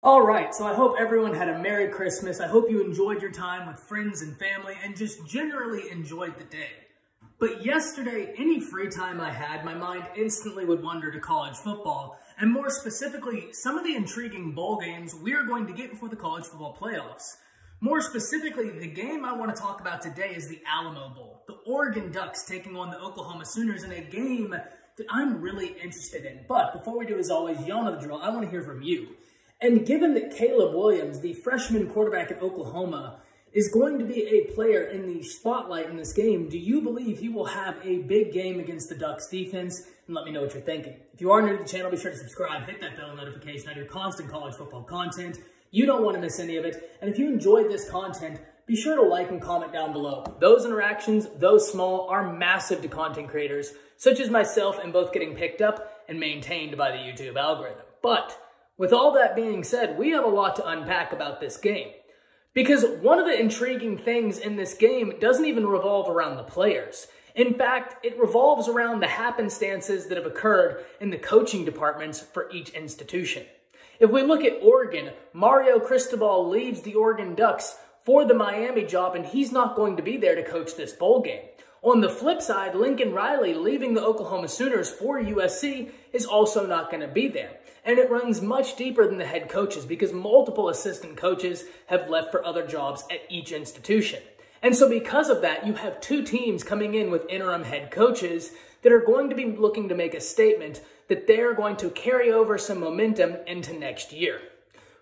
All right, so I hope everyone had a Merry Christmas. I hope you enjoyed your time with friends and family and just generally enjoyed the day. But yesterday, any free time I had, my mind instantly would wander to college football, and more specifically, some of the intriguing bowl games we are going to get before the college football playoffs. More specifically, the game I want to talk about today is the Alamo Bowl. The Oregon Ducks taking on the Oklahoma Sooners in a game that I'm really interested in. But before we do, as always, y'all know the drill. I want to hear from you. And given that Caleb Williams, the freshman quarterback at Oklahoma, is going to be a player in the spotlight in this game, do you believe he will have a big game against the Ducks defense? And let me know what you're thinking. If you are new to the channel, be sure to subscribe, hit that bell notification. I do constant college football content. You don't want to miss any of it. And if you enjoyed this content, be sure to like and comment down below. Those interactions, though small, are massive to content creators, such as myself, and both getting picked up and maintained by the YouTube algorithm. But with all that being said, we have a lot to unpack about this game. Because one of the intriguing things in this game doesn't even revolve around the players. In fact, it revolves around the happenstances that have occurred in the coaching departments for each institution. If we look at Oregon, Mario Cristobal leaves the Oregon Ducks for the Miami job, and he's not going to be there to coach this bowl game. On the flip side, Lincoln Riley, leaving the Oklahoma Sooners for USC, is also not going to be there. And it runs much deeper than the head coaches because multiple assistant coaches have left for other jobs at each institution. And so because of that, you have two teams coming in with interim head coaches that are going to be looking to make a statement that they're going to carry over some momentum into next year.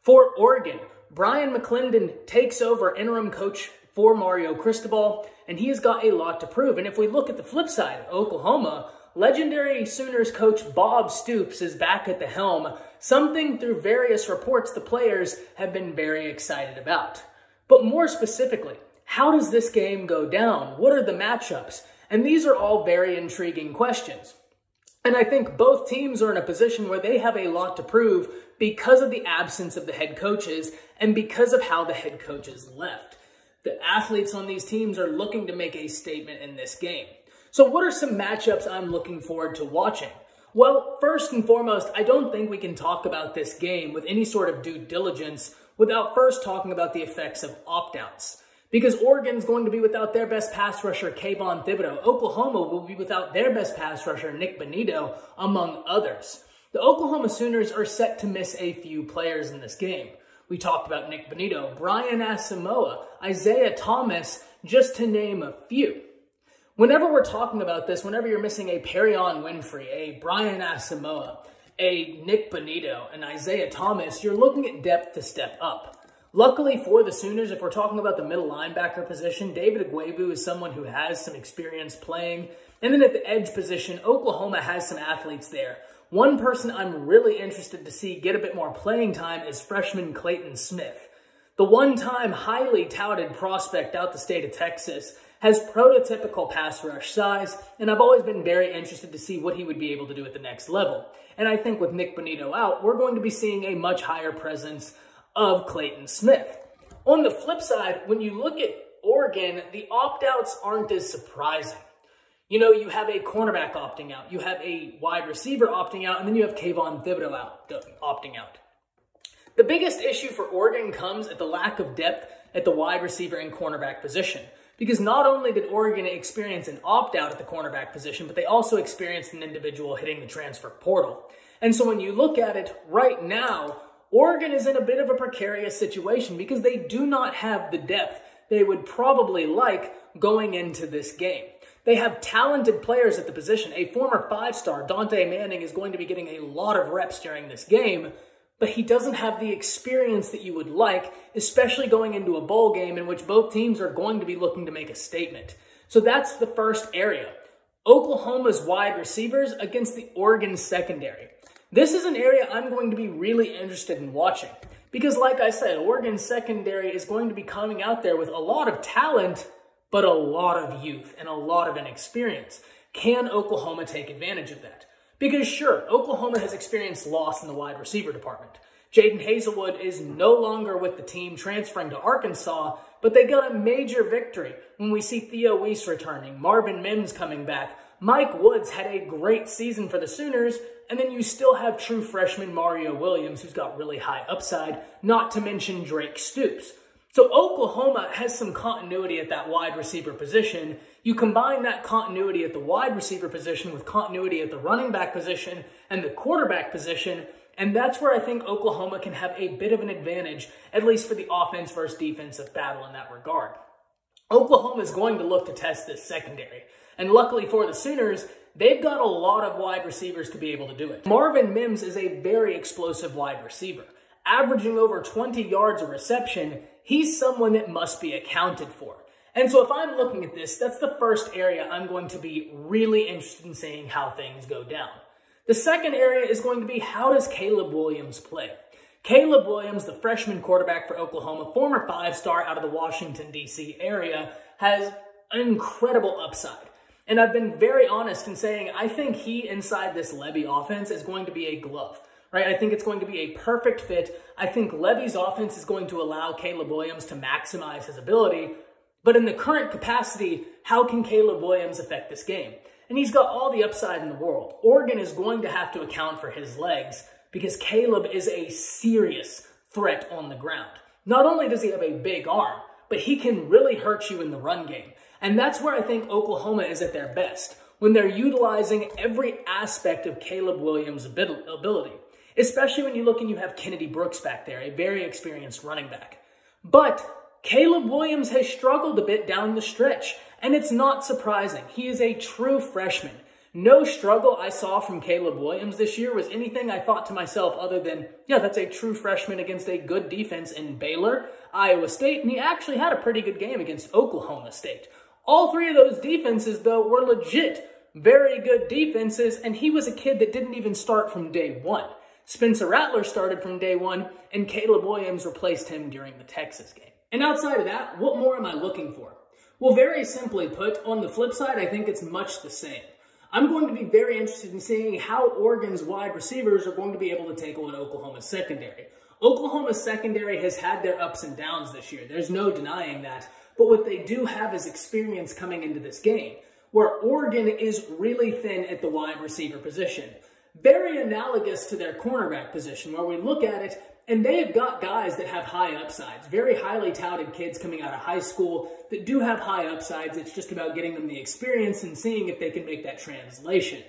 For Oregon, Brian McClendon takes over interim coach for Mario Cristobal, and he has got a lot to prove. And if we look at the flip side, Oklahoma, legendary Sooners coach Bob Stoops is back at the helm, something through various reports the players have been very excited about. But more specifically, how does this game go down? What are the matchups? And these are all very intriguing questions. And I think both teams are in a position where they have a lot to prove because of the absence of the head coaches and because of how the head coaches left. The athletes on these teams are looking to make a statement in this game. So what are some matchups I'm looking forward to watching? Well, first and foremost, I don't think we can talk about this game with any sort of due diligence without first talking about the effects of opt-outs. Because Oregon's going to be without their best pass rusher, Kayvon Thibodeau. Oklahoma will be without their best pass rusher, Nick Bonitto, among others. The Oklahoma Sooners are set to miss a few players in this game. We talked about Nick Bonitto, Brian Asamoah, Isaiah Thomas, just to name a few. Whenever we're talking about this, whenever you're missing a Perion Winfrey, a Brian Asamoah, a Nick Bonitto, and Isaiah Thomas, you're looking at depth to step up. Luckily for the Sooners, if we're talking about the middle linebacker position, David Agwebu is someone who has some experience playing. And then at the edge position, Oklahoma has some athletes there. One person I'm really interested to see get a bit more playing time is freshman Clayton Smith. The one-time highly touted prospect out the state of Texas has prototypical pass rush size, and I've always been very interested to see what he would be able to do at the next level. And I think with Nick Bonitto out, we're going to be seeing a much higher presence of Clayton Smith. On the flip side, when you look at Oregon, the opt-outs aren't as surprising. You know, you have a cornerback opting out, you have a wide receiver opting out, and then you have Kayvon Thibodeau opting out. The biggest issue for Oregon comes at the lack of depth at the wide receiver and cornerback position. Because not only did Oregon experience an opt-out at the cornerback position, but they also experienced an individual hitting the transfer portal. And so when you look at it right now, Oregon is in a bit of a precarious situation because they do not have the depth they would probably like going into this game. They have talented players at the position. A former five-star, Dante Manning, is going to be getting a lot of reps during this game, but he doesn't have the experience that you would like, especially going into a bowl game in which both teams are going to be looking to make a statement. So that's the first area. Oklahoma's wide receivers against the Oregon secondary. This is an area I'm going to be really interested in watching because, like I said, Oregon's secondary is going to be coming out there with a lot of talent, but a lot of youth and a lot of inexperience. Can Oklahoma take advantage of that? Because sure, Oklahoma has experienced loss in the wide receiver department. Jaden Hazelwood is no longer with the team, transferring to Arkansas, but they got a major victory when we see Theo Weiss returning, Marvin Mims coming back, Mike Woods had a great season for the Sooners, and then you still have true freshman Mario Williams, who's got really high upside, not to mention Drake Stoops. So Oklahoma has some continuity at that wide receiver position. You combine that continuity at the wide receiver position with continuity at the running back position and the quarterback position, and that's where I think Oklahoma can have a bit of an advantage, at least for the offense versus defensive battle in that regard. Oklahoma is going to look to test this secondary, and luckily for the Sooners, they've got a lot of wide receivers to be able to do it. Marvin Mims is a very explosive wide receiver. Averaging over 20 yards a reception, he's someone that must be accounted for. And so if I'm looking at this, that's the first area I'm going to be really interested in seeing how things go down. The second area is going to be, how does Caleb Williams play? Caleb Williams, the freshman quarterback for Oklahoma, former 5-star out of the Washington, D.C. area, has an incredible upside. And I've been very honest in saying I think he, inside this Levy offense, is going to be a glove. Right? I think it's going to be a perfect fit. I think Levy's offense is going to allow Caleb Williams to maximize his ability. But in the current capacity, how can Caleb Williams affect this game? And he's got all the upside in the world. Oregon is going to have to account for his legs because Caleb is a serious threat on the ground. Not only does he have a big arm, but he can really hurt you in the run game. And that's where I think Oklahoma is at their best, when they're utilizing every aspect of Caleb Williams' ability. Especially when you look and you have Kennedy Brooks back there, a very experienced running back. But Caleb Williams has struggled a bit down the stretch, and it's not surprising. He is a true freshman. No struggle I saw from Caleb Williams this year was anything I thought to myself other than, yeah, that's a true freshman against a good defense in Baylor, Iowa State, and he actually had a pretty good game against Oklahoma State. All three of those defenses, though, were legit very good defenses, and he was a kid that didn't even start from day one. Spencer Rattler started from day one, and Caleb Williams replaced him during the Texas game. And outside of that, what more am I looking for? Well, very simply put, on the flip side, I think it's much the same. I'm going to be very interested in seeing how Oregon's wide receivers are going to be able to take on Oklahoma's secondary. Oklahoma's secondary has had their ups and downs this year. There's no denying that. But what they do have is experience coming into this game, where Oregon is really thin at the wide receiver position. Very analogous to their cornerback position, where we look at it, and they have got guys that have high upsides, very highly touted kids coming out of high school that do have high upsides. It's just about getting them the experience and seeing if they can make that translation.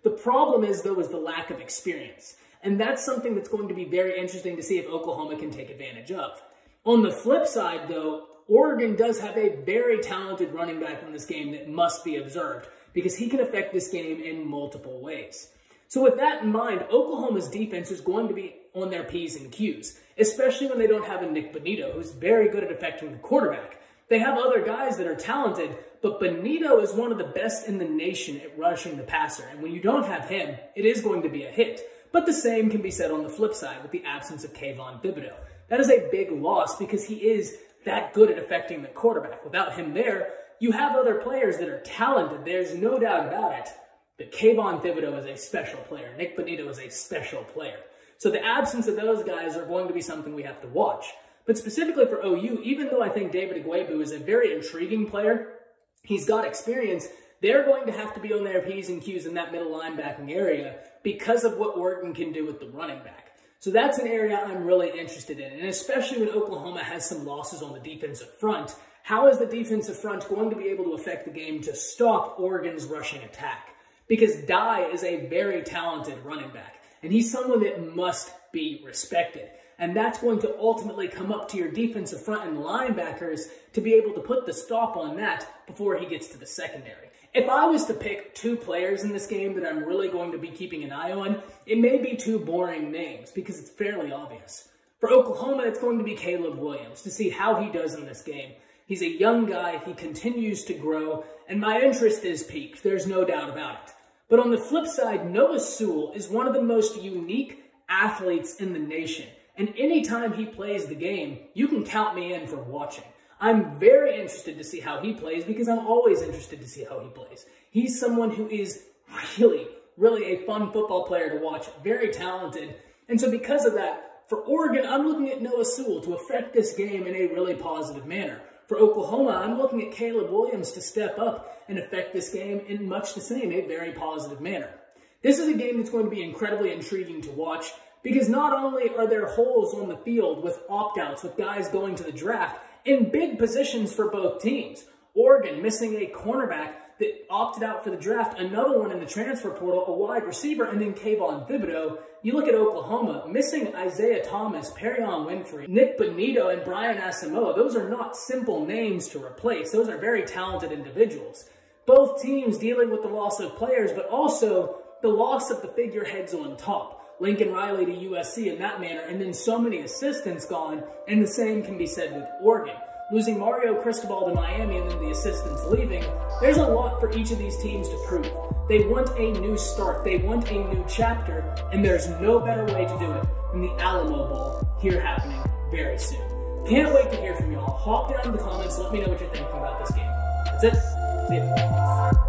The problem is, though, is the lack of experience. And that's something that's going to be very interesting to see if Oklahoma can take advantage of. On the flip side, though, Oregon does have a very talented running back in this game that must be observed because he can affect this game in multiple ways. So with that in mind, Oklahoma's defense is going to be on their P's and Q's, especially when they don't have a Nick Bonito, who's very good at affecting the quarterback. They have other guys that are talented, but Bonito is one of the best in the nation at rushing the passer. And when you don't have him, it is going to be a hit. But the same can be said on the flip side with the absence of Kayvon Thibodeau. That is a big loss because he is that good at affecting the quarterback. Without him there, you have other players that are talented. There's no doubt about it. But Kayvon Thibodeau is a special player. Nick Bonito is a special player. So the absence of those guys are going to be something we have to watch. But specifically for OU, even though I think David Igwebu is a very intriguing player, he's got experience, they're going to have to be on their P's and Q's in that middle linebacking area because of what Oregon can do with the running back. So that's an area I'm really interested in. And especially when Oklahoma has some losses on the defensive front, how is the defensive front going to be able to affect the game to stop Oregon's rushing attack? Because Dye is a very talented running back, and he's someone that must be respected. And that's going to ultimately come up to your defensive front and linebackers to be able to put the stop on that before he gets to the secondary. If I was to pick two players in this game that I'm really going to be keeping an eye on, it may be two boring names because it's fairly obvious. For Oklahoma, it's going to be Caleb Williams to see how he does in this game. He's a young guy, he continues to grow, and my interest is piqued. There's no doubt about it. But on the flip side, Noah Sewell is one of the most unique athletes in the nation. And anytime he plays the game, you can count me in for watching. I'm very interested to see how he plays because I'm always interested to see how he plays. He's someone who is really a fun football player to watch, very talented. And so because of that, for Oregon, I'm looking at Noah Sewell to affect this game in a really positive manner. For Oklahoma, I'm looking at Caleb Williams to step up and affect this game in much the same, a very positive manner. This is a game that's going to be incredibly intriguing to watch because not only are there holes on the field with opt-outs, with guys going to the draft, in big positions for both teams. Oregon missing a cornerback that opted out for the draft, another one in the transfer portal, a wide receiver, and then Kayvon Thibodeau. You look at Oklahoma, missing Isaiah Thomas, Perion Winfrey, Nick Bonito, and Brian Asamoah. Those are not simple names to replace. Those are very talented individuals. Both teams dealing with the loss of players, but also the loss of the figureheads on top. Lincoln Riley to USC in that manner, and then so many assistants gone, and the same can be said with Oregon. Losing Mario Cristobal to Miami and then the assistants leaving, there's a lot for each of these teams to prove. They want a new start, they want a new chapter, and there's no better way to do it than the Alamo Bowl here happening very soon. Can't wait to hear from y'all. Hop down in the comments, let me know what you're thinking about this game. That's it. See ya.